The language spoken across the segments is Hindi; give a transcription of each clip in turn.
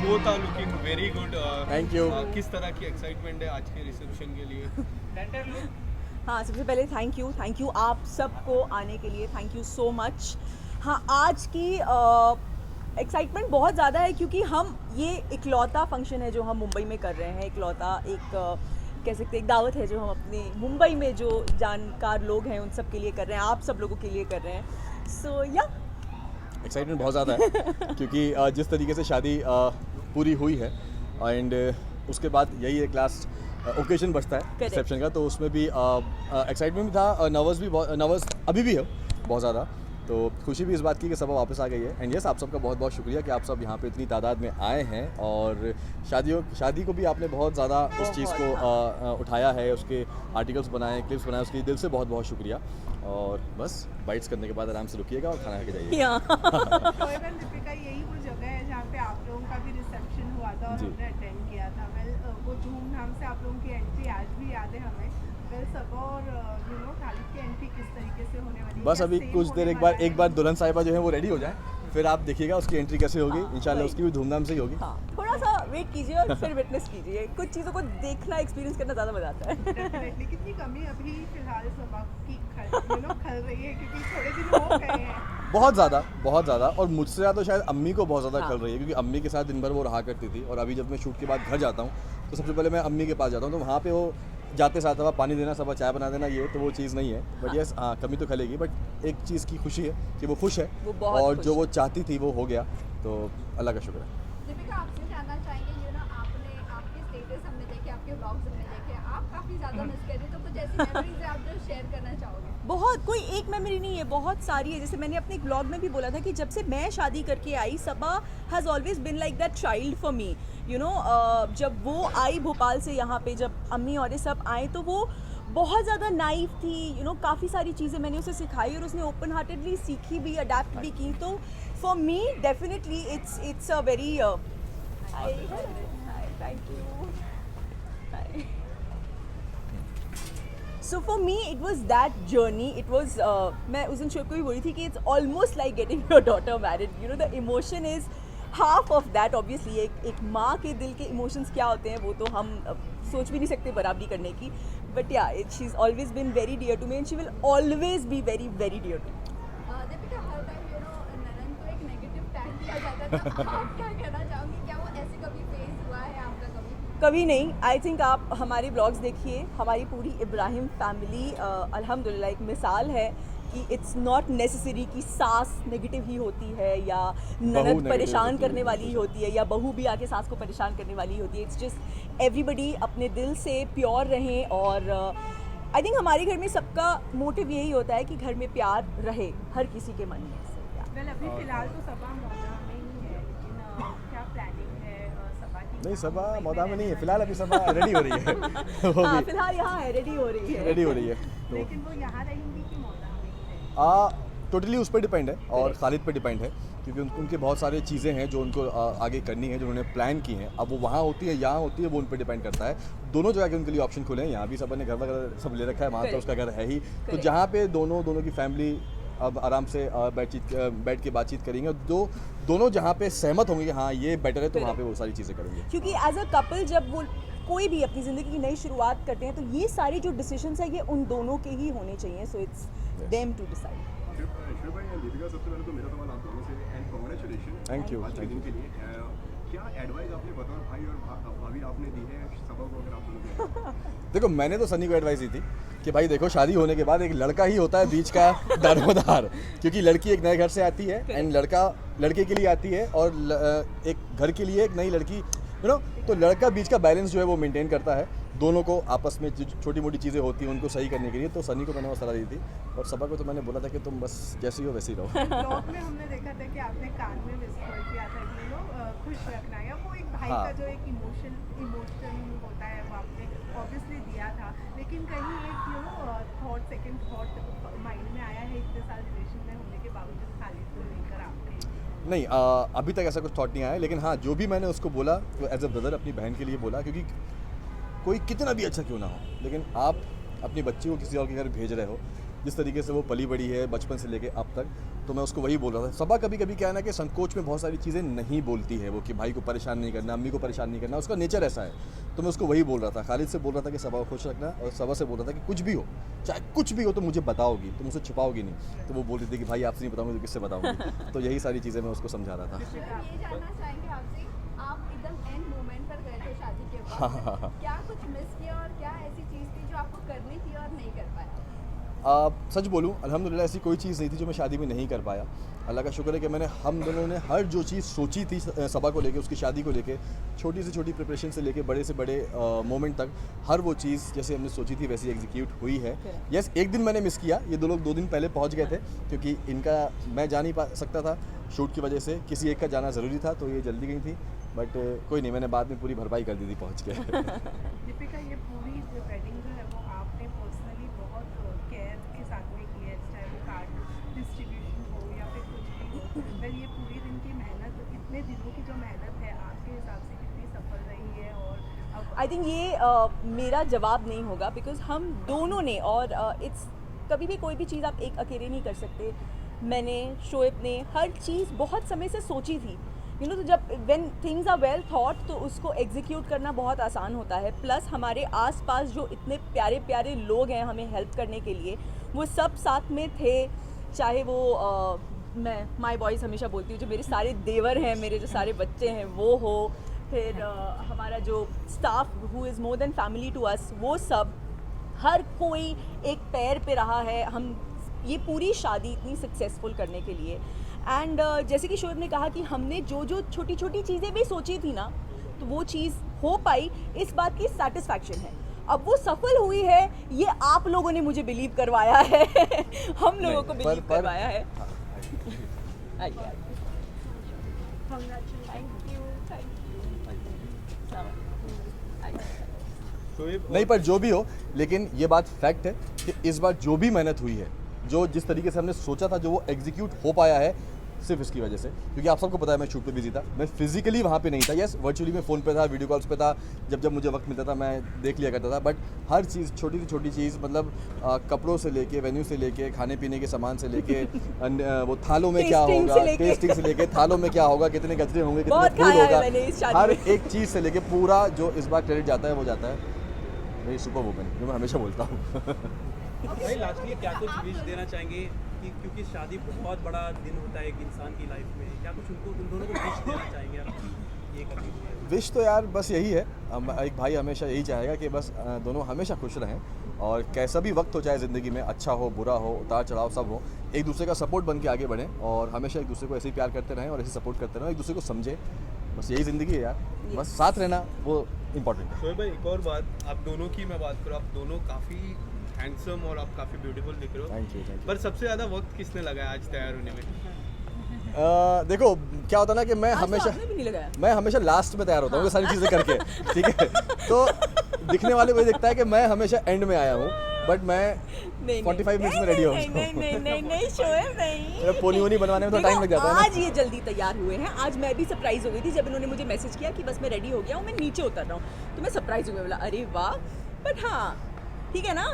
both are looking very good. Thank you. किस तरह की एक्साइटमेंट है आज के रिसेप्शन के लिए? हाँ, सबसे पहले थैंक यू आप सबको आने के लिए, थैंक यू सो मच। हाँ, आज की एक्साइटमेंट बहुत ज़्यादा है क्योंकि हम ये इकलौता फंक्शन है जो हम मुंबई में कर रहे हैं, इकलौता एक कह सकते हैं एक दावत है जो हम अपने मुंबई में जो जानकार लोग हैं उन सब के लिए कर रहे हैं, आप सब लोगों के लिए कर रहे हैं। सो या एक्साइटमेंट बहुत ज़्यादा है क्योंकि जिस तरीके से शादी पूरी हुई है एंड उसके बाद यही एक लास्ट ओकेजन बचता है रिसेप्शन का, तो उसमें भी एक्साइटमेंट भी था, नर्वस अभी भी है बहुत ज़्यादा। तो खुशी भी इस बात की कि सब वापस आ गई है एंड यस आप सबका बहुत बहुत शुक्रिया कि आप सब यहाँ पे इतनी तादाद में आए हैं और शादी को भी आपने बहुत ज़्यादा उस चीज़ को उठाया है, उसके आर्टिकल्स बनाए, क्लिप्स बनाए, उसके लिए दिल से बहुत बहुत शुक्रिया। और बस बाइट्स करने के बाद आराम से रुकिएगा और खाना खा के जाइए। दीपिका यही वो जगह है जहाँ पे आप लोगों का भी रिसेप्शन हुआ था और हमने अटेंड किया था। वो धूमधाम से आप लोगों की एंट्री आज भी याद है हमें। सबा और खालिद की एंट्री किस तरीके से होने वाली है? बस अभी कुछ देर एक बार दुल्हन साहिबा जो है वो रेडी हो जाए, फिर आप देखिएगा उसकी एंट्री कैसे होगी। इंशाल्लाह उसकी भी धूमधाम से ही होगी। हाँ, थोड़ा सा वेट कीजिए और फिर विटनेस कीजिए, कुछ चीज़ों को देखना, एक्सपीरियंस करना ज़्यादा मजा आता है। डेफिनेटली। कितनी कमी अभी फिलहाल सबा की खल रही है क्योंकि थोड़े दिन हो गए हैं। बहुत ज़्यादा और मुझसे ज़्यादा तो शायद अम्मी को बहुत ज़्यादा हाँ। खल रही है क्योंकि अम्मी के साथ दिन भर वो रहा करती थी और अभी जब मैं शूट के बाद घर जाता हूँ तो सबसे पहले मैं अम्मी के पास जाता हूँ, तो वहाँ पे वो जाते साथ अब पानी देना, सब चाय बना देना, ये तो वो चीज़ नहीं है। बट यस हाँ, कमी तो खलेगी, बट एक चीज़ की खुशी है कि वो खुश है वो बहुत और खुश जो है। वो चाहती थी वो हो गया, तो अल्लाह का शुक्र है। दीपिका आपसे जानना चाहेंगे आपके स्टेटस हमने देखे, आपके व्लॉग्स हमने देखे, आप काफ़ी ज़्यादा मिस कर रहे हो, तो कुछ ऐसी मेमोरीज है आप जो शेयर करना चाहोगे? बहुत, कोई एक मेमोरी नहीं है, बहुत सारी है। जैसे मैंने अपने एक ब्लॉग में भी बोला था कि जब से मैं शादी करके आई, Saba has always been like that child for me, you know. जब वो आई भोपाल से यहाँ पे, जब अम्मी और ये सब आए तो वो बहुत ज़्यादा नाइव थी, यू नो। काफ़ी सारी चीज़ें मैंने उसे सिखाई और उसने ओपन हार्टेडली सीखी भी, अडेप्ट भी की। तो for me definitely it's a very thank you. So for me it was that journey, it was मैं उस दिन शो को भी बोली थी कि it's almost like getting your daughter married, you know, the emotion is half of that obviously। एक माँ के दिल के emotions क्या होते हैं वो तो हम सोच भी नहीं सकते बराबरी करने की, but yeah she's always been very dear to me and she will always be very very dear to me। Deepika हर टाइम ननन को एक नेगेटिव टैग दिया जाता है, तो आप क्या कहना चाहोगे? क्या वो ऐसे कभी फेस हुआ है आपका कभी नहीं। आई थिंक आप हमारे ब्लॉग्स देखिए, हमारी पूरी इब्राहिम फैमिली अल्हम्दुलिल्लाह एक मिसाल है कि इट्स नॉट नेसेसरी कि सास नेगेटिव ही होती है या ननद negative परेशान होती है, करने वाली ही होती है या बहू भी आके सास को परेशान करने वाली होती है। इट्स जस्ट एवरीबडी अपने दिल से प्योर रहें और आई थिंक हमारे घर में सबका मोटिव यही होता है कि घर में प्यार रहे हर किसी के मन में। वेल अभी फिलहाल तो सबा मौदा में ही है, लेकिन क्या प्लानिंग है सबा की? नहीं सबा मौदा में नहीं है फिलहाल, अभी सबा रेडी हो रही है वो हाँ, भी फिलहाल यहाँ है, रेडी हो रही है। रेडी हो रही है। तो लेकिन वो यहाँ रहेंगी कि मौदा में ही रहेंगी? टोटली उस पर डिपेंड है और खालिद पे डिपेंड है क्योंकि उनके बहुत सारी चीज़ें हैं जो उनको आगे करनी है, जो उन्होंने प्लान की हैं। अब वो वहाँ होती है यहाँ होती है, वो उन पर डिपेंड करता है। दोनों जगह के उनके लिए ऑप्शन खुले हैं, यहाँ भी सब ने घर वगैरह सब ले रखा है, वहाँ तो उसका घर है ही। तो जहाँ पे दोनों की फैमिली अब आराम से बैठ के बातचीत करेंगे, दोनों जहाँ पे सहमत होंगे कि हाँ ये बेटर है, तो वहाँ पे वो सारी चीज़ें करेंगे। क्योंकि एज अ कपल जब वो कोई भी अपनी ज़िंदगी की नई शुरुआत करते हैं तो ये सारी जो डिसीजंस है ये उन दोनों के ही होने चाहिए। So it's them to decide. Shiv भाई दीपिका, सबसे पहले तो मेरा सवाल आप दोनों से एंड कांग्रेचुलेशन थैंक यू। आज के दिन के लिए। क्या एडवाइस आपने बतौर भाई और भाभी आपने दी है सबा को, अगर आप दोनों को? देखो मैंने तो सनी को एडवाइस दी थी कि भाई देखो शादी होने के बाद एक लड़का ही होता है बीच का दारोमदार, क्योंकि लड़की एक नए घर से आती है एंड लड़का लड़के के लिए आती है और एक घर के लिए एक नई लड़की, यू नो। तो लड़का बीच का बैलेंस जो है वो मेंटेन करता है, दोनों को आपस में जो छोटी मोटी चीज़ें होती हैं उनको सही करने के लिए। तो सनी को मैंने वो सलाह दी थी और सबा को तो मैंने बोला था कि तुम बस जैसी हो वैसी ही रहो। ब्लॉग में हमने देखा था कि आपने कान में विस्पर किया था कि खुश रखना, या वो एक भाई हाँ। का जो एक इमोशन होता है वो आपने ऑब्वियसली दिया था, लेकिन कहीं एक सेकंड थॉट माइंड में आया है इतने साल रिलेशन में होने के बावजूद खालिद को लेकर आपने? नहीं अभी तक ऐसा कुछ थॉट नहीं आया, लेकिन हाँ जो भी मैंने उसको बोला तो एज अ ब्रदर अपनी बहन के लिए बोला, क्योंकि कोई कितना भी अच्छा क्यों ना हो, लेकिन आप अपनी बच्ची को किसी और के घर भेज रहे हो, जिस तरीके से वो पली बड़ी है बचपन से लेके अब तक, तो मैं उसको वही बोल रहा था। सबा कभी कभी क्या है ना कि संकोच में बहुत सारी चीज़ें नहीं बोलती है वो, कि भाई को परेशान नहीं करना, अम्मी को परेशान नहीं करना, उसका नेचर ऐसा है। तो मैं उसको वही बोल रहा था, खालिद से बोल रहा था कि सबा को खुश रखना, और सबा से बोल रहा था कि कुछ भी हो, चाहे कुछ भी हो तो मुझे बताओगी, तुम मुझसे छुपाओगी नहीं। तो वो बोल रही थी कि भाई आपसे नहीं बताऊंगी तो किससे बताऊंगी। तो यही सारी चीज़ें मैं उसको समझा रहा था। ये जानना चाहेंगे आपसे, आप एकदम एंड मोमेंट पर गए थे शादी के बाद, क्या कुछ मिस किया और क्या ऐसी चीज़ थी जो आपको करनी थी और नहीं कर पाया? सच बोलूं, अल्हम्दुलिल्लाह ऐसी कोई चीज़ नहीं थी जो मैं शादी में नहीं कर पाया। अल्लाह का शुक्र है कि हम दोनों ने हर जो चीज़ सोची थी सबा को लेके, उसकी शादी को लेके, छोटी से छोटी प्रिपरेशन से लेके बड़े से बड़े मोमेंट तक, हर वो चीज़ जैसे हमने सोची थी वैसी एग्जीक्यूट हुई है। यस, एक दिन मैंने मिस किया, ये 2 दिन पहले पहुंच गए थे, क्योंकि इनका मैं जा नहीं पा सकता था शूट की वजह से, किसी एक का जाना ज़रूरी था, तो ये जल्दी गई थी। बट कोई नहीं, मैंने बाद में पूरी भरपाई कर दी थी पहुँच के। दीपिका, ये पूरी जो वेडिंग जो है वो आपने पर्सनली बहुत केयर के साथ में की है, चाहे वो कार्ड डिस्ट्रीब्यूशन हो या फिर कुछ भी हो। वेल, ये पूरी दिन की मेहनत, इतने दिनों की जो मेहनत है, आपके हिसाब से कितनी सफल रही है? और अब आई थिंक ये मेरा जवाब नहीं होगा, बिकॉज हम दोनों ने, और इट्स कभी भी कोई भी चीज़ आप एक अकेले नहीं कर सकते। मैंने, शोएब ने हर चीज़ बहुत समय से सोची थी, यू नो। तो जब when things are well thought तो उसको एग्जीक्यूट करना बहुत आसान होता है। प्लस हमारे आसपास जो इतने प्यारे प्यारे लोग हैं हमें हेल्प करने के लिए, वो सब साथ में थे। चाहे वो मैं माय बॉयज़ हमेशा बोलती हूँ, जो मेरे सारे देवर हैं, मेरे जो सारे बच्चे हैं वो हो, फिर हमारा जो staff who is more than family to us, वो सब, हर कोई एक पैर पे रहा है हम ये पूरी शादी इतनी सक्सेसफुल करने के लिए। एंड जैसे कि शोएब ने कहा कि हमने जो जो छोटी छोटी चीज़ें भी सोची थी ना, तो वो चीज़ हो पाई, इस बात की सेटिस्फैक्शन है। अब वो सफल हुई है, ये आप लोगों ने मुझे बिलीव करवाया है। हम लोगों को बिलीव करवाया है। शोएब, नहीं, पर जो भी हो, लेकिन ये बात फैक्ट है कि इस बार जो भी मेहनत हुई है, जो जिस तरीके से हमने सोचा था, जो वो एग्जीक्यूट हो पाया है, सिर्फ इसकी वजह से। क्योंकि आप सबको पता है मैं शूट पे बिजी था, मैं फिजिकली वहाँ पे नहीं था। यस, वर्चुअली मैं फ़ोन पे था, वीडियो कॉल्स पे था, जब मुझे वक्त मिलता था मैं देख लिया करता था। बट हर चीज़, छोटी से छोटी चीज़, मतलब कपड़ों से लेके, वेन्यू से लेके, खाने पीने के सामान से लेके, वो थालों में क्या होगा, टेस्टिंग से लेके, थालों में क्या होगा, कितने गजरे होंगे, कितना फूड होगा, हर एक चीज़ से लेके पूरा जो इस बार क्रेडिट जाता है वो जाता है मेरी सुपर वुमन, जो मैं हमेशा बोलता हूँ। भाई लास्टली क्या कुछ विश देना चाहेंगे कि क्योंकि शादी बहुत बड़ा दिन होता है एक इंसान की लाइफ में, क्या कुछ उन दोनों को विश देना चाहेंगे आप ये करने के लिए? विश तो यार बस यही है, एक भाई हमेशा यही चाहेगा कि बस दोनों हमेशा खुश रहें, और कैसा भी वक्त हो चाहे ज़िंदगी में, अच्छा हो बुरा हो, उतार चढ़ाव सब हो, एक दूसरे का सपोर्ट बन के आगे बढ़ें, और हमेशा एक दूसरे को ऐसे ही प्यार करते रहें और ऐसे सपोर्ट करते रहें, एक दूसरे को समझें। बस यही ज़िंदगी है यार, बस साथ रहना वो इम्पोर्टेंट है। शोएब भाई, एक और बात, आप दोनों की मैं बात करूँ, आप दोनों काफ़ी हैंडसम और आप काफ़ी ब्यूटीफुल दिख रहे हो। Thank you. पर सबसे ज़्यादा वक्त किसने लगाया आज तैयार होने में? देखो क्या होता है ना कि मैं हमेशा लास्ट में तैयार होता हूँ सारी चीज़ें करके, ठीक है। तो दिखने वाले को दिखता है कि मैं हमेशा एंड में आया हूँ, बट मैं 45 मिनट्स में रेडी हो जाता हूँ। नहीं शोएब नहीं। मेरा पोनी वोनी बनवाने में तो टाइम लग जाता है ना। आज ये जल्दी तैयार हुए हैं। आज मैं भी सरप्राइज हो गई थी जब इन्होंने मुझे मैसेज किया कि बस मैं रेडी हो गया हूँ, मैं नीचे उतर रहा हूँ, तो मैं सरप्राइज हो गई, बोला अरे वाह। बट हाँ ठीक है ना,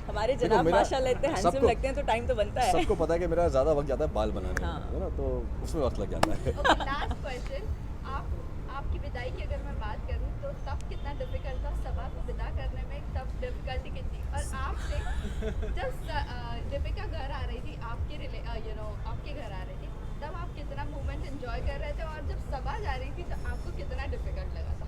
हमारे जनाब माशाल्लाह इतने हैंडसम लगते हैं, तो टाइम तो बनता है। सबको पता है कि मेरा ज़्यादा वक्त जाता है बाल बनाने में, है ना, तो उसमें वक्त लग जाता है। लास्ट क्वेश्चन, आपकी विदाई की अगर मैं बात करूं तो तब कितना डिफिकल्ट था सबा को विदा करने में, तब डिफिकल्टी कितनी, और आपसे जब दीपिका घर आ रही थी, आपके घर आ रही थी, तब आप कितना मोमेंट एंजॉय कर रहे थे, और जब सबा जा रही थी तो आपको कितना डिफिकल्ट लगा था?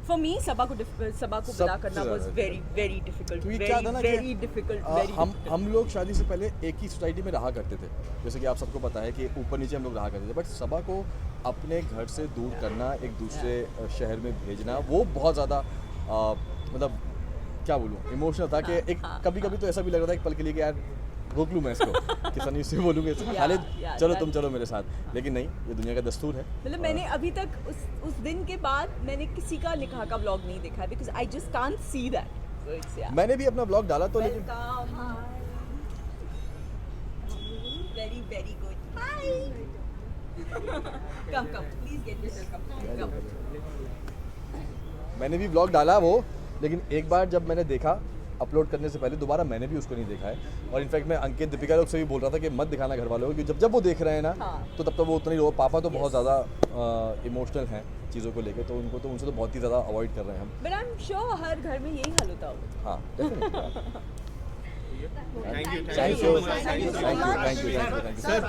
फॉर मी सबा को विदा करना was very very difficult, very difficult. हम लोग शादी से पहले एक ही सोसाइटी में रहा करते थे, जैसे कि आप सबको पता है कि ऊपर नीचे हम लोग रहा करते थे, बट सबा को अपने घर से दूर करना, एक दूसरे शहर में भेजना, वो बहुत ज़्यादा मतलब क्या बोलूँ, इमोशनल था। कि एक कभी कभी तो ऐसा भी लग रहा था एक पल के लिए कि यार रोक लूँ मैं इसको, कि सनी से बोलूँगा खालिद चलो तुम चलो मेरे साथ, लेकिन नहीं, ये दुनिया का दस्तूर है। मतलब मैंने अभी तक उस दिन के बाद मैंने किसी का निकाह का व्लॉग नहीं देखा है, because I just can't see that. मैंने भी अपना व्लॉग डाला तो, लेकिन very very good, hi come please get yourself come. मैंने भी व्लॉग डाला वो, लेकिन एक बार जब मैंने देखा अपलोड करने से पहले दोबारा मैंने भी उसको नहीं देखा है। और इनफैक्ट मैं अंकित दीपिका लोग से भी बोल रहा था कि मत दिखाना घर वालों को, क्योंकि जब वो देख रहे हैं ना हाँ। तो तब तक वो उतना ही रो। पापा तो बहुत ज़्यादा इमोशनल हैं चीज़ों को लेकर, तो उनसे तो बहुत ही ज़्यादा अवॉइड कर रहे हैं हम। बट आई एम श्योर हर घर में यही हाल होता होगा। हाँ definitely। Thank you thank you, thank you, thank you, thank you, thank you.